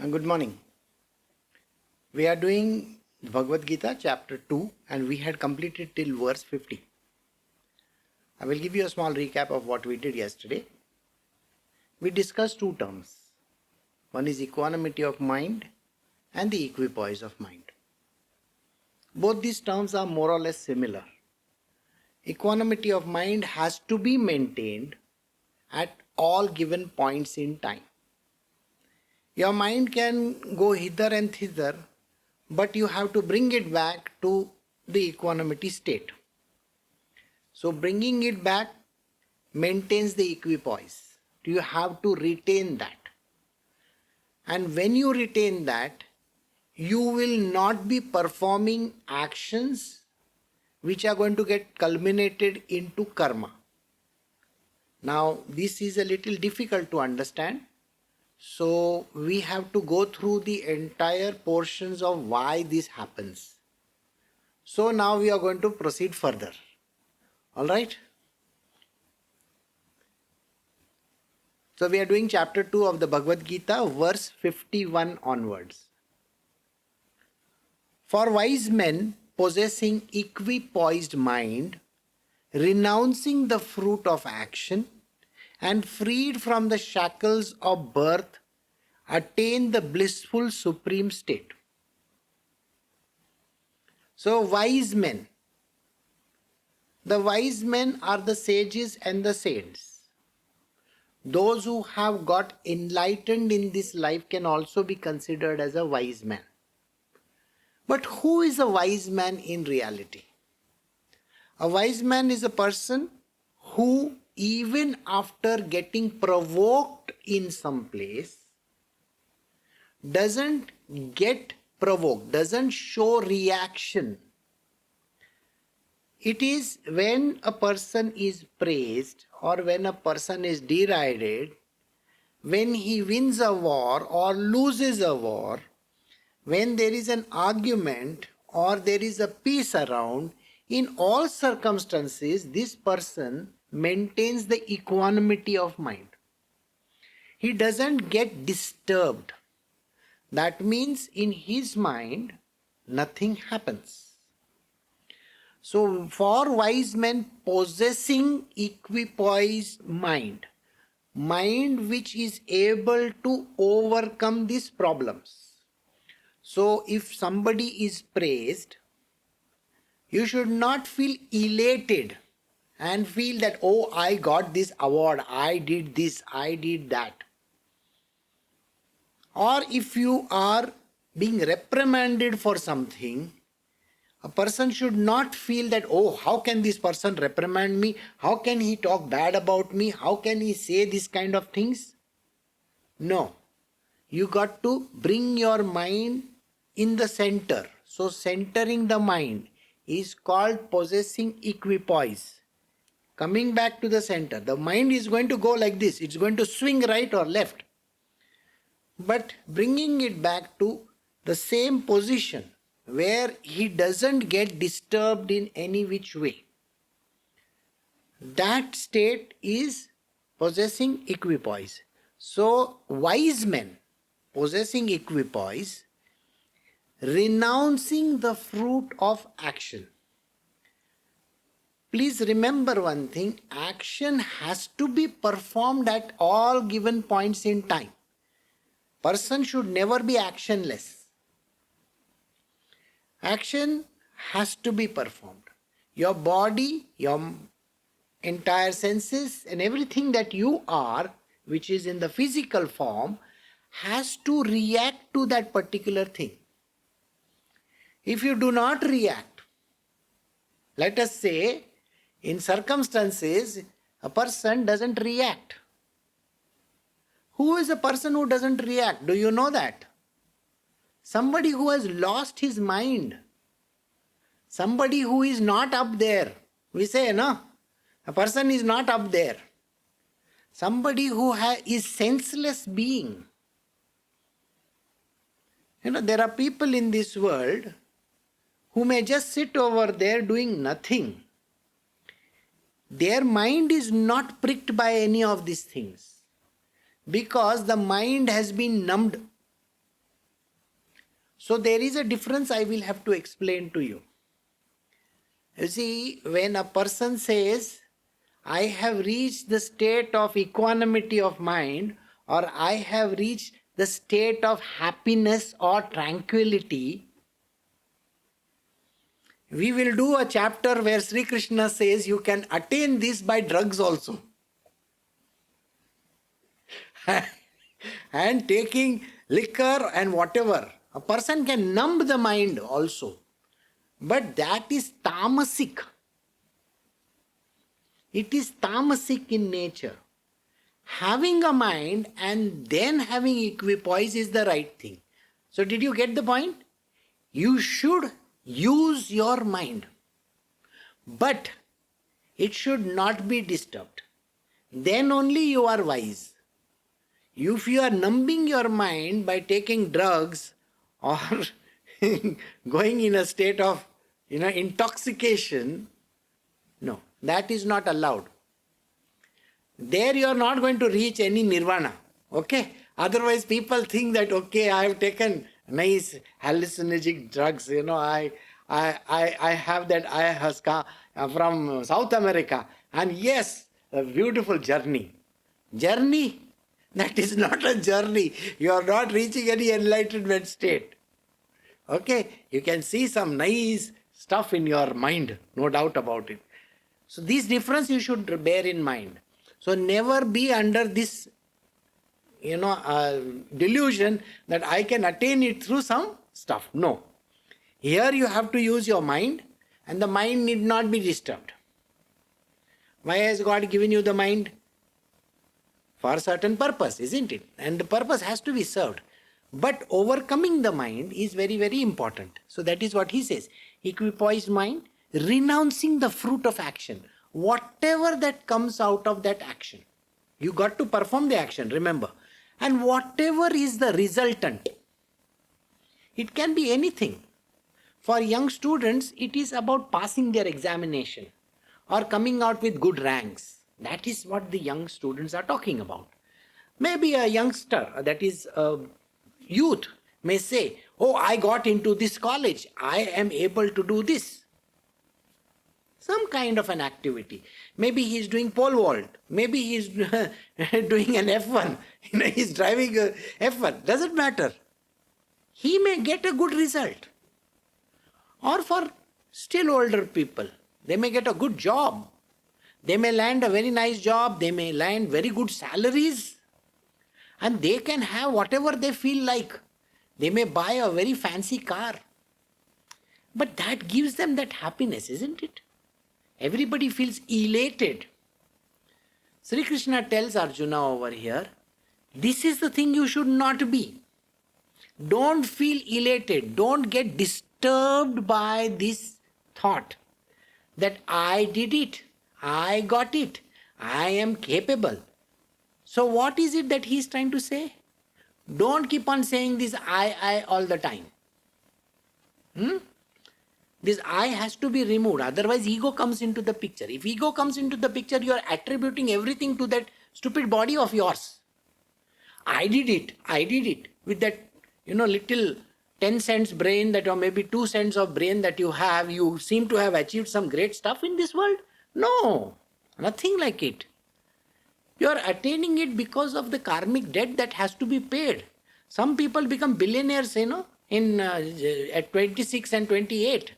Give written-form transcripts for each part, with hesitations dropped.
Good morning. We are doing Bhagavad Gita chapter 2 and we had completed till verse 50. I will give you a small recap of what we did yesterday. We discussed two terms. One is equanimity of mind and the equipoise of mind. Both these terms are more or less similar. Equanimity of mind has to be maintained at all given points in time. Your mind can go hither and thither, but you have to bring it back to the equanimity state. So bringing it back maintains the equipoise. You have to retain that. And when you retain that, you will not be performing actions which are going to get culminated into karma. Now, this is a little difficult to understand. So we have to go through the entire portions of why this happens. So now we are going to proceed further. Alright? So we are doing chapter 2 of the Bhagavad Gita, verse 51 onwards. For wise men possessing equipoised mind, renouncing the fruit of action, and freed from the shackles of birth, attain the blissful supreme state. So wise men. The wise men are the sages and the saints. Those who have got enlightened in this life can also be considered as a wise man. But who is a wise man in reality? A wise man is a person who, even after getting provoked in some place, doesn't get provoked, doesn't show reaction. It is when a person is praised or when a person is derided, when he wins a war or loses a war, when there is an argument or there is a peace around, in all circumstances, this person maintains the equanimity of mind. He doesn't get disturbed. That means in his mind, nothing happens. So for wise men possessing equipoise mind, mind which is able to overcome these problems. So if somebody is praised, you should not feel elated and feel that, oh, I got this award, I did this, I did that. Or if you are being reprimanded for something, a person should not feel that, oh, how can this person reprimand me? How can he talk bad about me? How can he say this kind of things? No. You got to bring your mind in the center. So centering the mind is called possessing equipoise. Coming back to the center. The mind is going to go like this. It's going to swing right or left. But bringing it back to the same position where he doesn't get disturbed in any which way. That state is possessing equipoise. So wise men possessing equipoise, renouncing the fruit of action. Please remember one thing, action has to be performed at all given points in time. Person should never be actionless. Action has to be performed. Your body, your entire senses and everything that you are, which is in the physical form, has to react to that particular thing. If you do not react, let us say, in circumstances, a person doesn't react. Who is a person who doesn't react? Do you know that? Somebody who has lost his mind. Somebody who is not up there. We say, no, a person is not up there. Somebody who is senseless being. There are people in this world who may just sit over there doing nothing. Their mind is not pricked by any of these things because the mind has been numbed. So there is a difference I will have to explain to you. You see, when a person says, I have reached the state of equanimity of mind, or I have reached the state of happiness or tranquility, we will do a chapter where Shri Krishna says you can attain this by drugs also. And taking liquor and whatever. A person can numb the mind also. But that is tamasic. It is tamasic in nature. Having a mind and then having equipoise is the right thing. So did you get the point? You should use your mind. But it should not be disturbed. Then only you are wise. If you are numbing your mind by taking drugs or going in a state of intoxication, no, that is not allowed. There you are not going to reach any nirvana. Okay? Otherwise people think that, okay, I have taken nice hallucinogenic drugs, I have that ayahuasca from South America, and yes, a beautiful journey. Journey? That is not a journey. You are not reaching any enlightenment state. Okay? You can see some nice stuff in your mind, no doubt about it. So this difference you should bear in mind. So never be under this, delusion that I can attain it through some stuff. No. Here you have to use your mind, and the mind need not be disturbed. Why has God given you the mind? For a certain purpose, isn't it? And the purpose has to be served. But overcoming the mind is very, very important. So that is what he says. Equipoised mind, renouncing the fruit of action. Whatever that comes out of that action. You got to perform the action, remember. And whatever is the resultant. It can be anything. For young students, it is about passing their examination or coming out with good ranks. That is what the young students are talking about. Maybe a youngster, that is a youth, may say, oh, I got into this college. I am able to do this. Some kind of an activity. Maybe he is doing pole vault. Maybe he is doing an F1. He is driving a F1. Doesn't matter. He may get a good result. Or for still older people, they may get a good job. They may land a very nice job. They may land very good salaries. And they can have whatever they feel like. They may buy a very fancy car. But that gives them that happiness, isn't it? Everybody feels elated. Shri Krishna tells Arjuna over here, this is the thing you should not be. Don't feel elated. Don't get disturbed by this thought that I did it. I got it. I am capable. So what is it that he is trying to say? Don't keep on saying this I all the time. This I has to be removed. Otherwise ego comes into the picture. If ego comes into the picture, you are attributing everything to that stupid body of yours. I did it. With that, little 10 cents brain that, or maybe 2 cents of brain that you have, you seem to have achieved some great stuff in this world. No, nothing like it. You are attaining it because of the karmic debt that has to be paid. Some people become billionaires, at 26 and 28.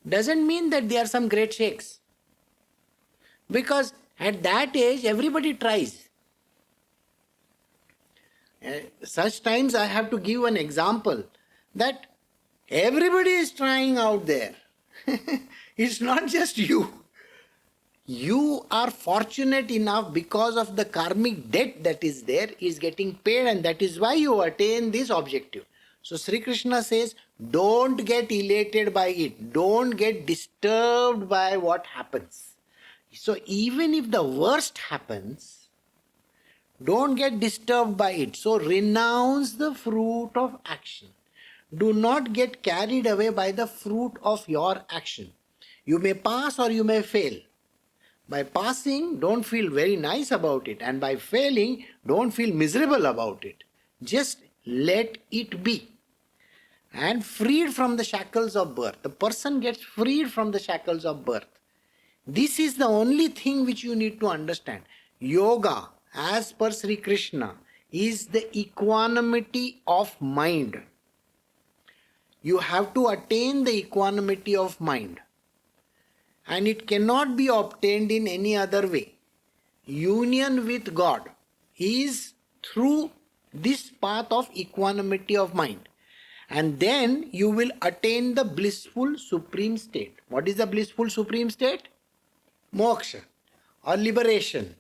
Doesn't mean that they are some great sheikhs. Because at that age, everybody tries. Such times I have to give an example that everybody is trying out there. It's not just you. You are fortunate enough because of the karmic debt that is there is getting paid, and that is why you attain this objective. So Shri Krishna says, don't get elated by it. Don't get disturbed by what happens. So even if the worst happens, don't get disturbed by it. So renounce the fruit of action. Do not get carried away by the fruit of your action. You may pass or you may fail. By passing, don't feel very nice about it. And by failing, don't feel miserable about it. Just let it be. and freed from the shackles of birth. The person gets freed from the shackles of birth. This is the only thing which you need to understand. Yoga, as per Shri Krishna, is the equanimity of mind. You have to attain the equanimity of mind. And it cannot be obtained in any other way. Union with God is through this path of equanimity of mind. And then you will attain the blissful supreme state. What is the blissful supreme state? Moksha or liberation,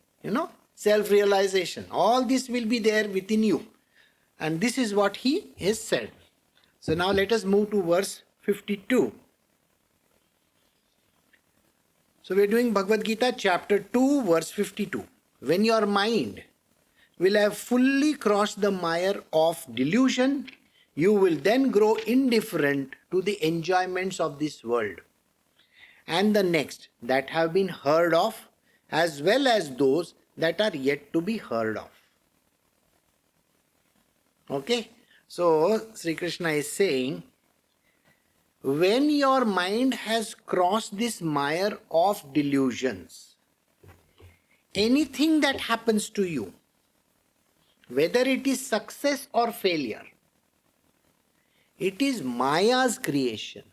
self-realization. All this will be there within you. And this is what he has said. So now let us move to verse 52. So we are doing Bhagavad Gita chapter 2 verse 52. When your mind will have fully crossed the mire of delusion, you will then grow indifferent to the enjoyments of this world and the next that have been heard of, as well as those that are yet to be heard of. Okay? So, Sri Krishna is saying, when your mind has crossed this mire of delusions, anything that happens to you, whether it is success or failure, it is Maya's creation.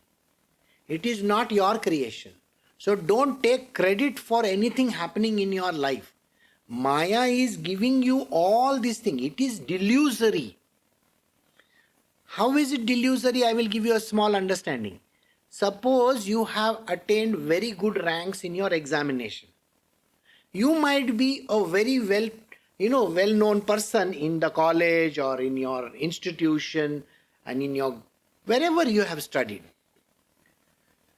It is not your creation. So don't take credit for anything happening in your life. Maya is giving you all these things. It is delusory. How is it delusory? I will give you a small understanding. Suppose you have attained very good ranks in your examination. You might be a very well-known person in the college or in your institution and in your wherever you have studied.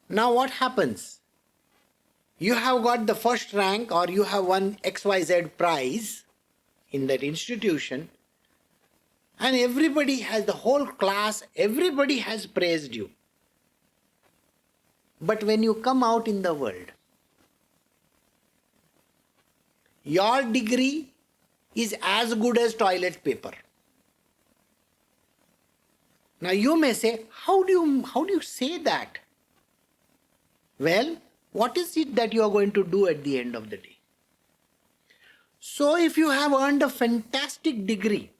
Now what happens? You have got the first rank or you have won XYZ prize in that institution, and everybody has, the whole class, everybody has praised you. But when you come out in the world, your degree is as good as toilet paper. Now you may say, how do you say that? Well, what is it that you are going to do at the end of the day? So if you have earned a fantastic degree,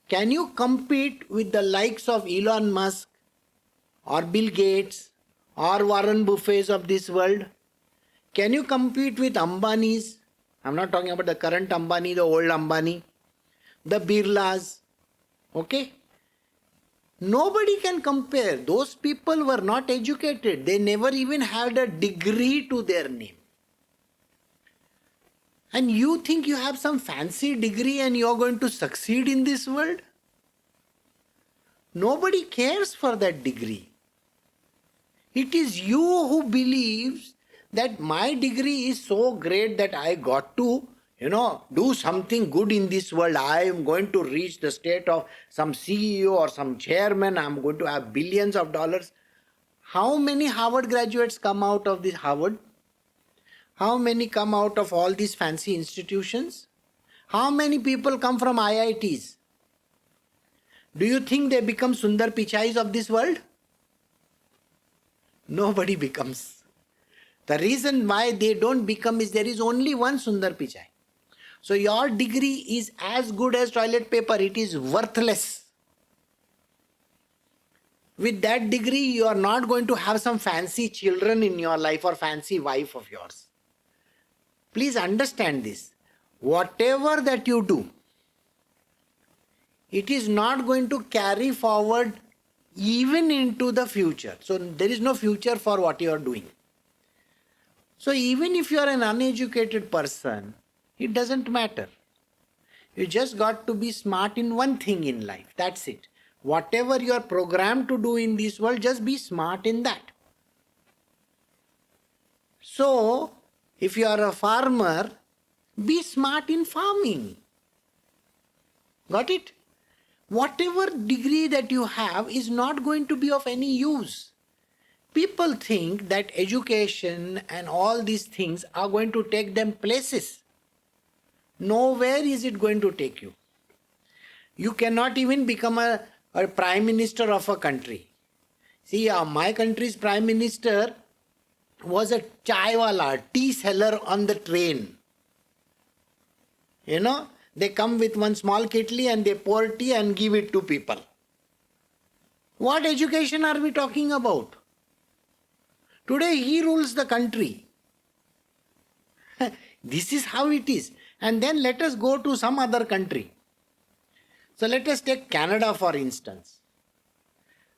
can you compete with the likes of Elon Musk or Bill Gates or Warren Buffets of this world? Can you compete with Ambanis? I'm not talking about the current Ambani, the old Ambani, the Birlas. Okay? Nobody can compare. Those people were not educated. They never even had a degree to their name. And you think you have some fancy degree and you are going to succeed in this world? Nobody cares for that degree. It is you who believes that my degree is so great that I got to do something good in this world. I am going to reach the state of some CEO or some chairman. I am going to have billions of dollars. How many Harvard graduates come out of this Harvard? How many come out of all these fancy institutions? How many people come from IITs? Do you think they become Sundar Pichais of this world? Nobody becomes. The reason why they don't become is there is only one Sundar Pichai. So your degree is as good as toilet paper. It is worthless. With that degree, you are not going to have some fancy children in your life or fancy wife of yours. Please understand this. Whatever that you do, it is not going to carry forward even into the future. So there is no future for what you are doing. So even if you are an uneducated person, it doesn't matter. You just got to be smart in one thing in life. That's it. Whatever you are programmed to do in this world, just be smart in that. So, if you are a farmer, be smart in farming. Got it? Whatever degree that you have is not going to be of any use. People think that education and all these things are going to take them places. Nowhere is it going to take you. You cannot even become a or prime minister of a country. See, my country's prime minister was a chaiwala, tea seller on the train. They come with one small kitli and they pour tea and give it to people. What education are we talking about? Today he rules the country. This is how it is. And then let us go to some other country. So let us take Canada for instance.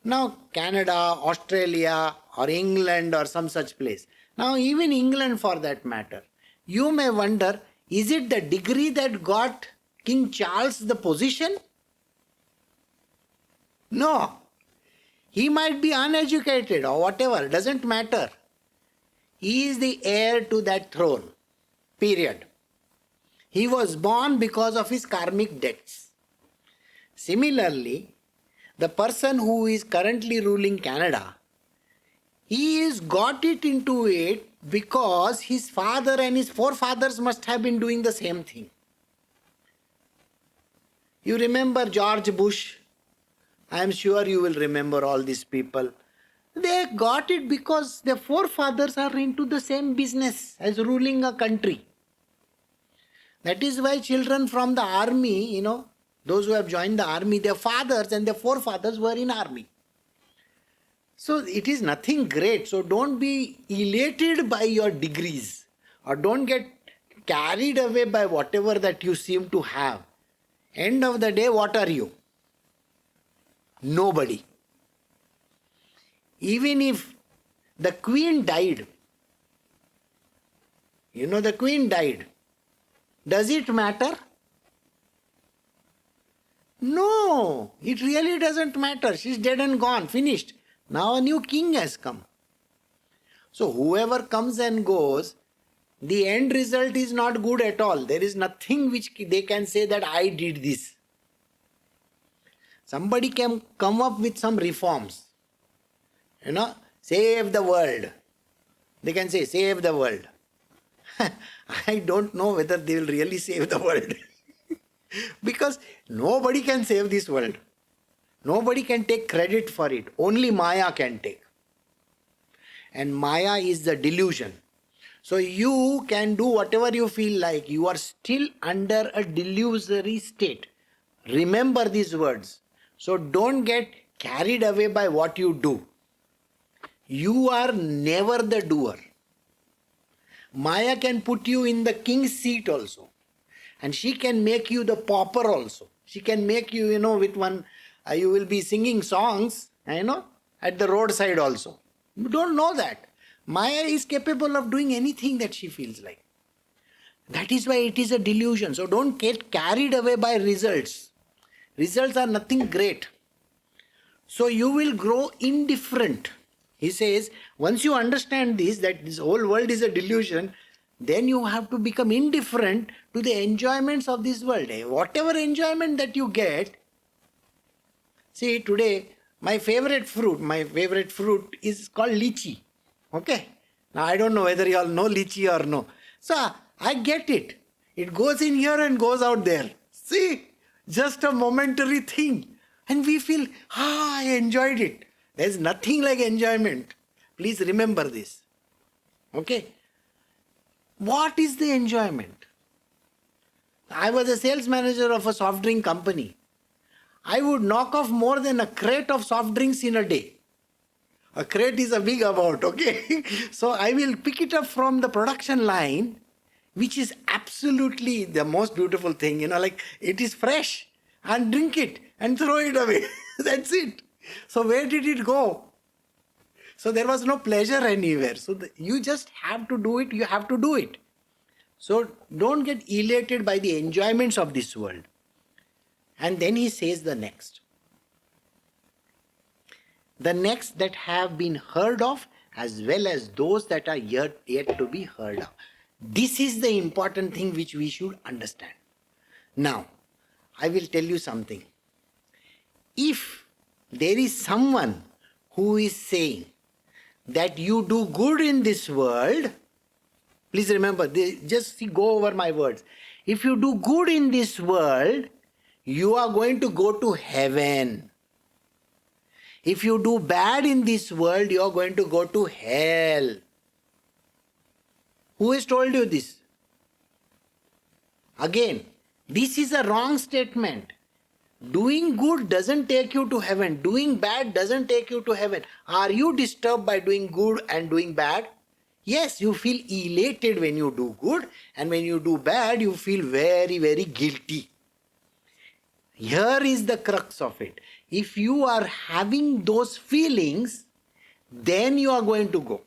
Now Canada, Australia or England or some such place. Now even England for that matter. You may wonder, is it the degree that got King Charles the position? No. He might be uneducated or whatever, doesn't matter. He is the heir to that throne. Period. He was born because of his karmic debts. Similarly, the person who is currently ruling Canada, he has got it into it because his father and his forefathers must have been doing the same thing. You remember George Bush? I am sure you will remember all these people. They got it because their forefathers are into the same business as ruling a country. That is why children from the army, those who have joined the army, their fathers and their forefathers were in army. So it is nothing great. So don't be elated by your degrees or don't get carried away by whatever that you seem to have. End of the day, what are you? Nobody. Even if the queen died, the queen died, does it matter? No, it really doesn't matter. She's dead and gone, finished. Now a new king has come. So whoever comes and goes, the end result is not good at all. There is nothing which they can say that I did this. Somebody can come up with some reforms. Save the world. They can say, save the world. I don't know whether they will really save the world. Because nobody can save this world. Nobody can take credit for it. Only Maya can take. And Maya is the delusion. So you can do whatever you feel like. You are still under a delusory state. Remember these words. So don't get carried away by what you do. You are never the doer. Maya can put you in the king's seat also. And she can make you the pauper also. She can make you, with one, you will be singing songs, at the roadside also. You don't know that. Maya is capable of doing anything that she feels like. That is why it is a delusion. So don't get carried away by results. Results are nothing great. So you will grow indifferent. He says, once you understand this, that this whole world is a delusion, then you have to become indifferent to the enjoyments of this world. Whatever enjoyment that you get, see today, my favorite fruit is called lychee. Okay? Now I don't know whether you all know lychee or no. So I get it. It goes in here and goes out there. See, just a momentary thing. And we feel, I enjoyed it. There's nothing like enjoyment. Please remember this. Okay? What is the enjoyment? I was a sales manager of a soft drink company. I would knock off more than a crate of soft drinks in a day. A crate is a big amount, okay? So I will pick it up from the production line, which is absolutely the most beautiful thing, like it is fresh, and drink it and throw it away. That's it. So where did it go? So there was no pleasure anywhere. So you just have to do it. You have to do it. So don't get elated by the enjoyments of this world. And then he says the next. The next that have been heard of as well as those that are yet to be heard of. This is the important thing which we should understand. Now, I will tell you something. If there is someone who is saying that you do good in this world, please remember, just go over my words. If you do good in this world, you are going to go to heaven. If you do bad in this world, you are going to go to hell. Who has told you this? Again, this is a wrong statement. Doing good doesn't take you to heaven. Doing bad doesn't take you to heaven. Are you disturbed by doing good and doing bad? Yes, you feel elated when you do good, and when you do bad, you feel very, very guilty. Here is the crux of it. If you are having those feelings, then you are going to go.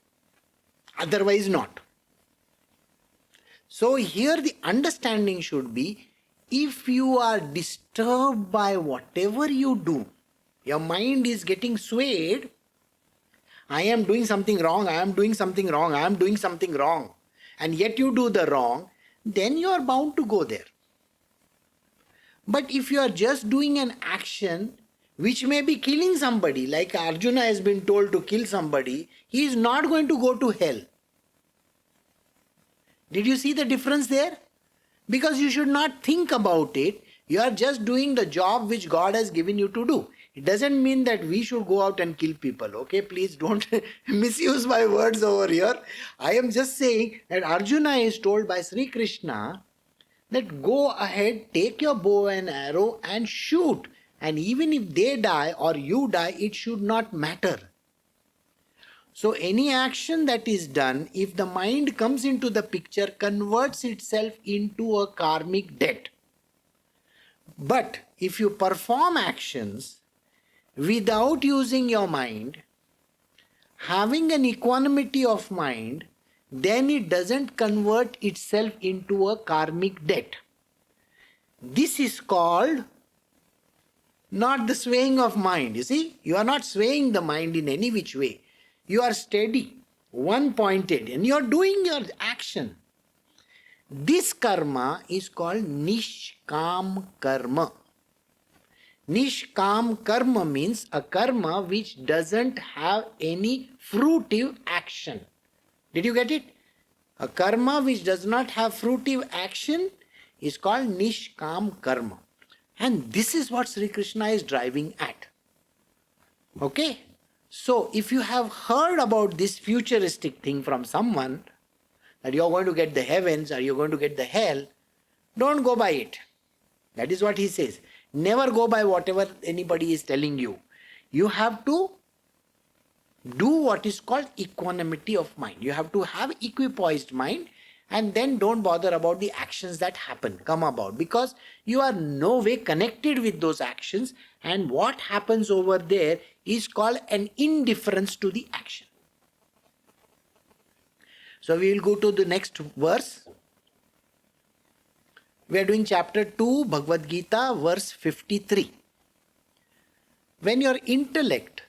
Otherwise not. So here the understanding should be, if you are disturbed by whatever you do, your mind is getting swayed, I am doing something wrong, I am doing something wrong, I am doing something wrong, and yet you do the wrong, then you are bound to go there. But if you are just doing an action which may be killing somebody, like Arjuna has been told to kill somebody, he is not going to go to hell. Did you see the difference there? Because you should not think about it. You are just doing the job which God has given you to do. It doesn't mean that we should go out and kill people. Okay, please don't misuse my words over here. I am just saying that Arjuna is told by Shri Krishna that go ahead, take your bow and arrow and shoot. And even if they die or you die, it should not matter. So any action that is done, if the mind comes into the picture, converts itself into a karmic debt. But if you perform actions without using your mind, having an equanimity of mind, then it doesn't convert itself into a karmic debt. This is called not the swaying of mind. You see, you are not swaying the mind in any which way. You are steady, one-pointed, and you are doing your action. This karma is called nishkam karma. Nishkam karma means a karma which doesn't have any fruitive action. Did you get it? A karma which does not have fruitive action is called nishkam karma. And this is what Shri Krishna is driving at. Okay? So, if you have heard about this futuristic thing from someone, that you are going to get the heavens or you are going to get the hell, don't go by it. That is what he says. Never go by whatever anybody is telling you. You have to do what is called equanimity of mind. You have to have equipoised mind, and then don't bother about the actions that happen, come about, because you are no way connected with those actions, and what happens over there is called an indifference to the action. So we will go to the next verse. We are doing chapter 2, Bhagavad Gita, verse 53. When your intellect,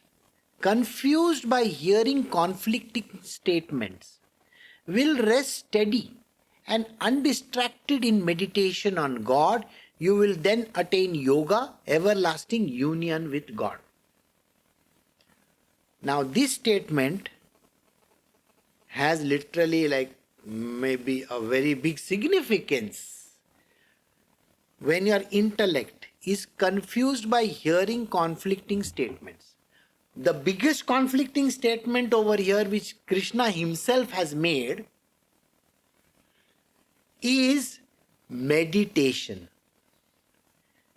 confused by hearing conflicting statements, will rest steady and undistracted in meditation on God, you will then attain yoga, everlasting union with God. Now this statement has literally like maybe a very big significance. When your intellect is confused by hearing conflicting statements, the biggest conflicting statement over here which Krishna himself has made is meditation.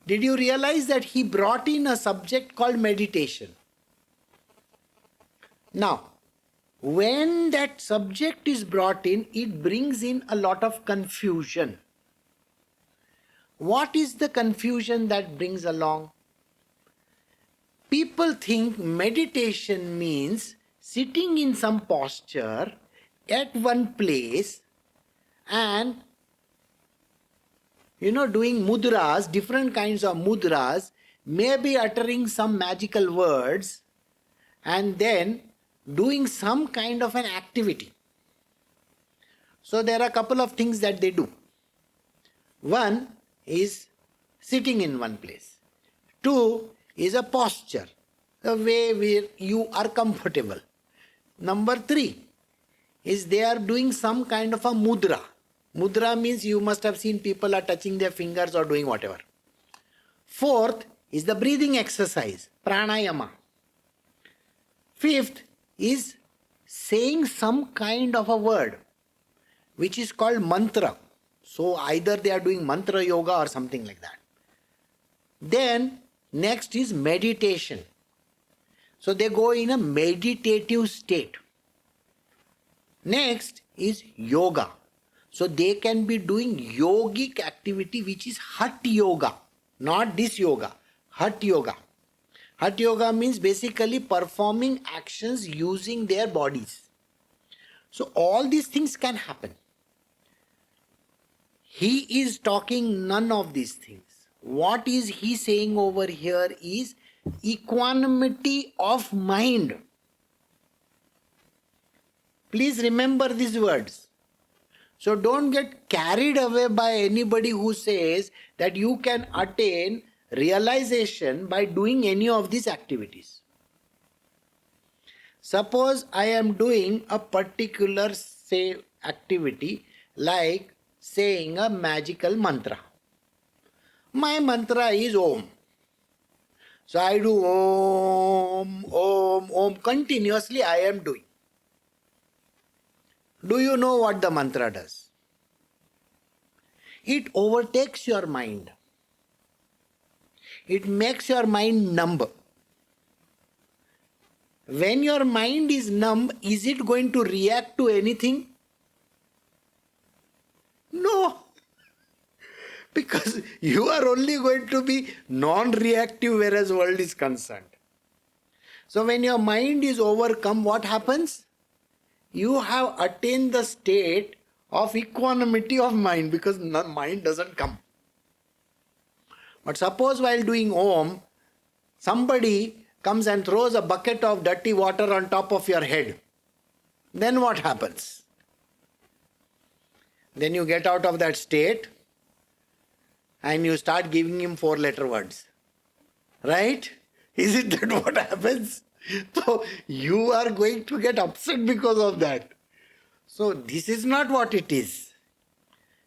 Did you realize that he brought in a subject called meditation? Now, when that subject is brought in, it brings in a lot of confusion. What is the confusion that brings along? People think meditation means sitting in some posture at one place and doing mudras, different kinds of mudras, maybe uttering some magical words and then doing some kind of an activity. So there are a couple of things that they do. One is sitting in one place. Two is a posture, the way where you are comfortable. Number three is they are doing some kind of a mudra. Mudra means you must have seen people are touching their fingers or doing whatever. Fourth is the breathing exercise, pranayama. Fifth is saying some kind of a word which is called mantra. So either they are doing mantra yoga or something like that. Then next is meditation. So they go in a meditative state. Next is yoga. So they can be doing yogic activity which is Hatha yoga, not this yoga, Hatha yoga. Hatha yoga means basically performing actions using their bodies. So all these things can happen. He is talking none of these things. What is he saying over here is equanimity of mind. Please remember these words. So don't get carried away by anybody who says that you can attain realization by doing any of these activities. Suppose I am doing a particular activity like saying a magical mantra. My mantra is Om. So I do Om, Om, Om continuously I am doing. Do you know what the mantra does? It overtakes your mind. It makes your mind numb. When your mind is numb, is it going to react to anything? No. Because you are only going to be non-reactive whereas world is concerned. So when your mind is overcome, what happens? You have attained the state of equanimity of mind because mind doesn't come. But suppose while doing Om, somebody comes and throws a bucket of dirty water on top of your head. Then what happens? Then you get out of that state and you start giving him 4-letter words. Right? Is it that what happens? So you are going to get upset because of that. So this is not what it is.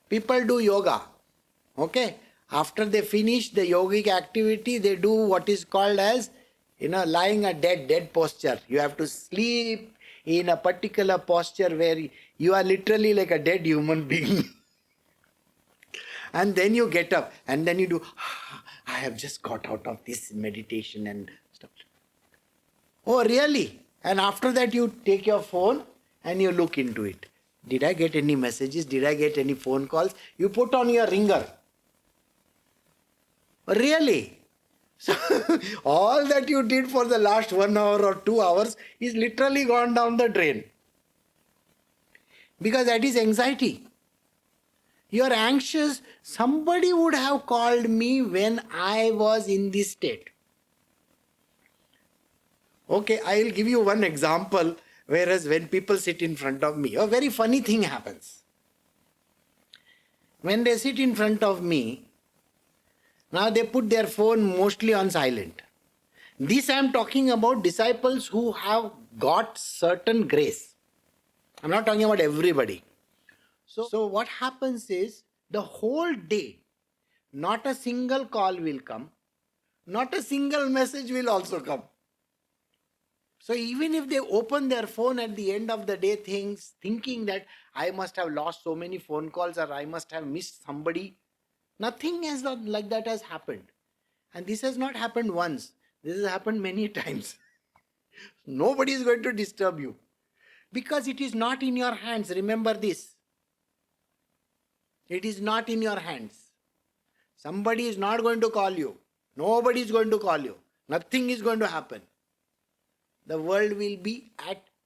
People do yoga. Okay? After they finish the yogic activity, they do what is called as, lying a dead posture. You have to sleep in a particular posture where you are literally like a dead human being. And then you get up and then you do, I have just got out of this meditation and stuff. Oh, really? And after that you take your phone and you look into it. Did I get any messages? Did I get any phone calls? You put on your ringer. Really? So all that you did for the last 1 hour or 2 hours is literally gone down the drain. Because that is anxiety. You are anxious. Somebody would have called me when I was in this state. Okay, I will give you one example. Whereas when people sit in front of me, a very funny thing happens. When they sit in front of me, now they put their phone mostly on silent. This I am talking about disciples who have got certain grace. I am not talking about everybody. So what happens is, the whole day, not a single call will come, not a single message will also come. So even if they open their phone at the end of the day thinking that I must have lost so many phone calls or I must have missed somebody, nothing like that has happened. And this has not happened once. This has happened many times. Nobody is going to disturb you. Because it is not in your hands. Remember this. It is not in your hands. Somebody is not going to call you. Nobody is going to call you. Nothing is going to happen. The world will be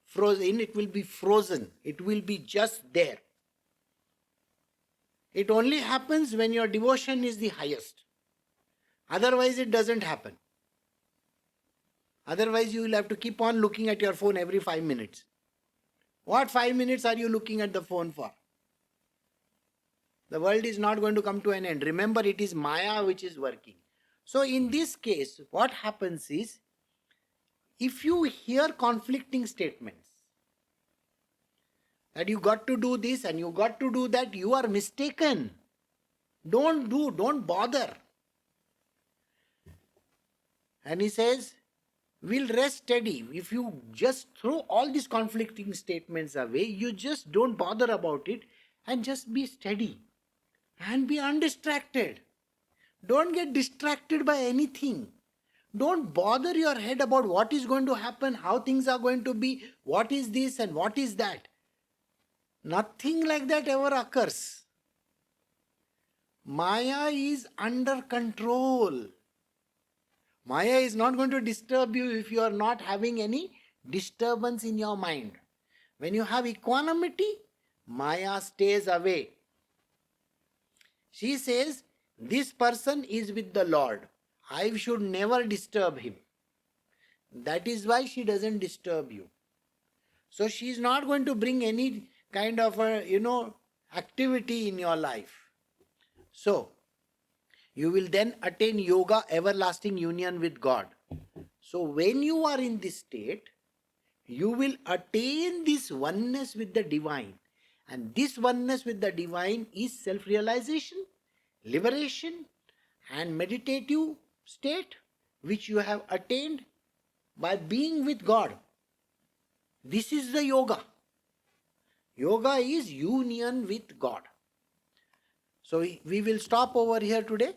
frozen. It will be frozen. It will be just there. It only happens when your devotion is the highest. Otherwise, it doesn't happen. Otherwise, you will have to keep on looking at your phone every 5 minutes. What 5 minutes are you looking at the phone for? The world is not going to come to an end. Remember, it is Maya which is working. So in this case, what happens is, if you hear conflicting statements, that you got to do this and you got to do that, you are mistaken. Don't bother. And he says, will rest steady. If you just throw all these conflicting statements away, you just don't bother about it and just be steady and be undistracted. Don't get distracted by anything. Don't bother your head about what is going to happen, how things are going to be, what is this and what is that. Nothing like that ever occurs. Maya is under control. Maya is not going to disturb you if you are not having any disturbance in your mind. When you have equanimity, Maya stays away. She says, this person is with the Lord. I should never disturb him. That is why she doesn't disturb you. So she is not going to bring any kind of activity in your life. So, you will then attain yoga, everlasting union with God. So when you are in this state, you will attain this oneness with the divine. And this oneness with the divine is self-realization, liberation, and meditative state which you have attained by being with God. This is the yoga. Yoga is union with God. So we will stop over here today.